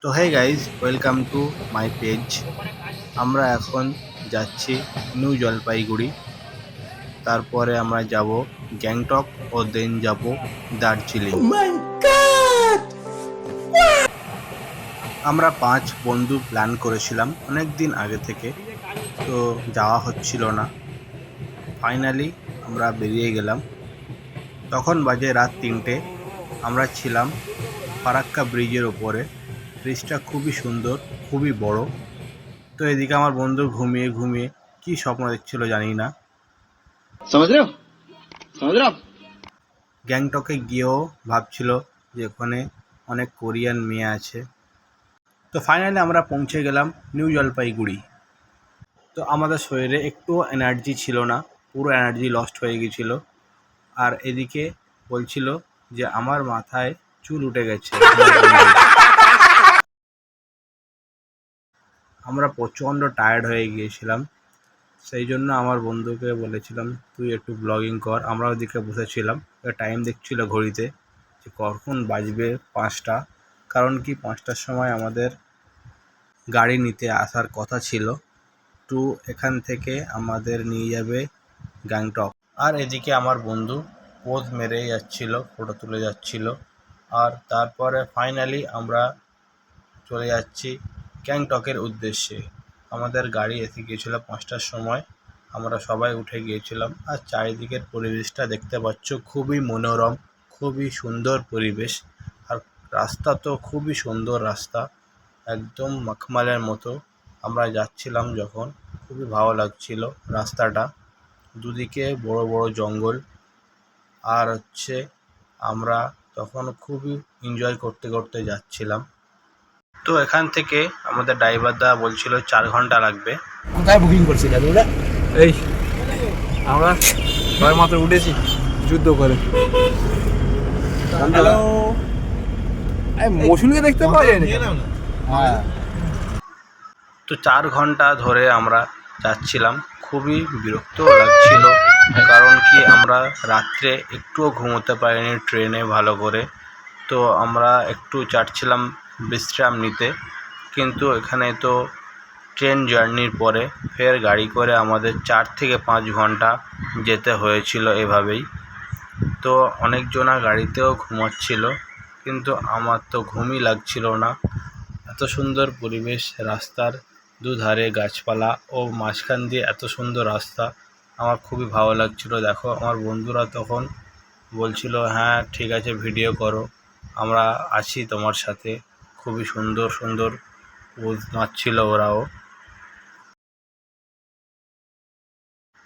তো hey guys, welcome to my page. আমরা এখন যাচ্ছি নিউ জলপাইগুড়ি। তারপরে আমরা যাব গ্যাংটক ও দেন যাব দার্জিলিং। আমরা 5 বন্ধু প্ল্যান করেছিলাম অনেক দিন আগে থেকে, তো যাওয়া হচ্ছিল না। ফাইনালি আমরা বেরিয়ে গেলাম। তখন বাজে রাত 3টে। আমরা ছিলাম ফারাক্কা ব্রিজের ওপরে। ব্রিজটা খুবই সুন্দর, খুবই বড়। তো এদিকে আমার বন্ধু ঘুমিয়ে ঘুমিয়ে কি স্বপ্ন দেখছিল জানি না। গ্যাংটকে গিয়েও ভাবছিল যে ওখানে অনেক কোরিয়ান মেয়ে আছে। তো ফাইনালি আমরা পৌঁছে গেলাম নিউ জলপাইগুড়ি। তো আমাদের শরীরে একটুও এনার্জি ছিল না, পুরো এনার্জি লস্ট হয়ে গিয়েছিল। আর এদিকে বলছিল যে আমার মাথায় চুল উঠে গেছে। আমরা প্রচণ্ড টায়ার্ড হয়ে গিয়েছিলাম। সেই জন্য আমার বন্ধুকে বলেছিলাম তুই একটু ব্লগিং কর। আমরা ওদিকে বসেছিলাম, টাইম দেখছিল ঘড়িতে যে কখন বাজবে 5টা। কারণ কি 5টার সময় আমাদের গাড়ি নিতে আসার কথা ছিল। এখান থেকে আমাদের নিয়ে যাবে গ্যাংটক। আর এদিকে আমার বন্ধু পোজ মেরে যাচ্ছিল, ফটো তুলে যাচ্ছিল। আর তারপরে ফাইনালি আমরা চলে যাচ্ছি গ্যাংটকের উদ্দেশ্যে। আমাদের গাড়ি এসে গিয়েছিল 5টার সময়। আমরা সবাই উঠে গিয়েছিলাম। আর চারিদিকের পরিবেশটা দেখতে পাচ্ছ, খুবই মনোরম, খুবই সুন্দর পরিবেশ। আর রাস্তা তো খুবই সুন্দর রাস্তা, একদম মখমলের মতো। আমরা যাচ্ছিলাম যখন, খুবই ভালো লাগছিল রাস্তাটা। দুদিকে বড় বড় জঙ্গল। আর আমরা তখন খুবই এনজয় করতে করতে যাচ্ছিলাম। তো এখান থেকে আমাদের ড্রাইভারদা বলছিল 4 ঘন্টা লাগবে। কোথায় বুকিং করছিলেন ওরা? এই আমরা ছয় মাত্র উঠেছি যুদ্ধ করে। হ্যালো, মৌসুমীকে দেখতে পারেন? হ্যাঁ। তো 4 ঘন্টা ধরে আমরা যাচ্ছিলাম। খুবই বিরক্ত লাগছিল, কারণ কি আমরা রাত্রে একটুও ঘুমোতে পারিনি ট্রেনে ভালো করে। তো আমরা একটু চাচ্ছিলাম বিশ্রাম নিতে, কিন্তু এখানে তো ট্রেন জার্নির পরে ফের গাড়ি করে আমাদের 4 থেকে 5 ঘন্টা যেতে হয়েছিল এভাবেই। তো অনেকজনা গাড়িতেও ঘুমাচ্ছিল, কিন্তু আমার তো ঘুমই লাগছিল না। এত সুন্দর পরিবেশ, রাস্তার দুধারে গাছপালা ও মাঝখান দিয়ে এত সুন্দর রাস্তা, আমার খুবই ভালো লাগছিল। দেখো আমার বন্ধুরা তখন বলছিল হ্যাঁ ঠিক আছে ভিডিও করো, আমরা আছি তোমার সাথে। খুবই সুন্দর সুন্দর পোজ মারছিল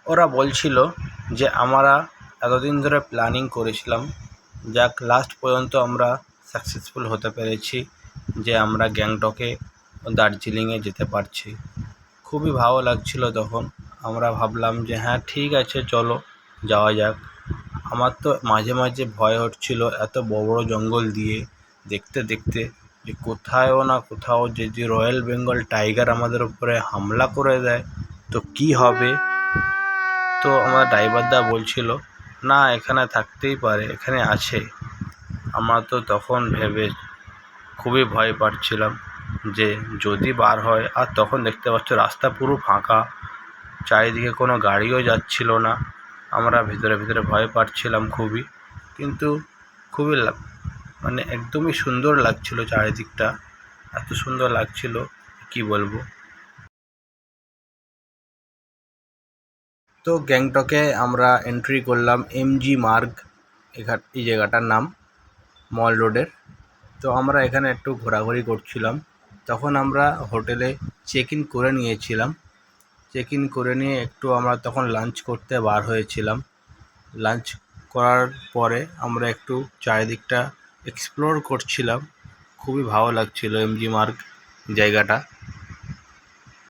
ওরা বলছিল যে আমরা এতদিন ধরে প্ল্যানিং করেছিলাম, যাক লাস্ট পর্যন্ত আমরা সাকসেসফুল হতে পেরেছি যে আমরা গ্যাংটকে দার্জিলিংয়ে যেতে পারছি। খুবই ভালো লাগছিল তখন। আমরা ভাবলাম যে হ্যাঁ ঠিক আছে চলো যাওয়া যাক। আমার তো মাঝে মাঝে ভয় হচ্ছিল এত বড় বড় জঙ্গল দিয়ে দেখতে দেখতে, যে কোথাও না কোথাও যদি রয়্যাল বেঙ্গল টাইগার আমাদের উপরে হামলা করে দেয় তো কি হবে। তো আমার ড্রাইভারদা বলছিল না এখানে থাকতেই পারে, এখানে আছে। আমরা তো তখন ভেবে খুবই ভয় পাচ্ছিলাম যে যদি বার হয়। আর তখন দেখতে পাচ্ছ রাস্তা পুরো ফাঁকা, চারিদিকে কোনো গাড়িও যাচ্ছিল না। আমরা ভিতরে ভিতরে ভয় পাচ্ছিলাম খুবই, কিন্তু খুবই মানে একদমই সুন্দর লাগছিল চারিদিকটা, এত সুন্দর লাগছিল কি বলবো। তো গ্যাংটকে আমরা এন্ট্রি করলাম এমজি মার্গ, এই জায়গাটার নাম মল রোডের। তো আমরা এখানে একটু ঘোরাঘুরি করছিলাম। তখন আমরা হোটেলে চেক ইন করে নিয়েছিলাম। চেক ইন করে নিয়ে একটু আমরা তখন লাঞ্চ করতে বার হয়েছিলাম। লাঞ্চ করার পরে আমরা একটু চারিদিকটা এক্সপ্লোর করছিলাম। খুবই ভালো লাগছিল এমজি মার্গ জায়গাটা।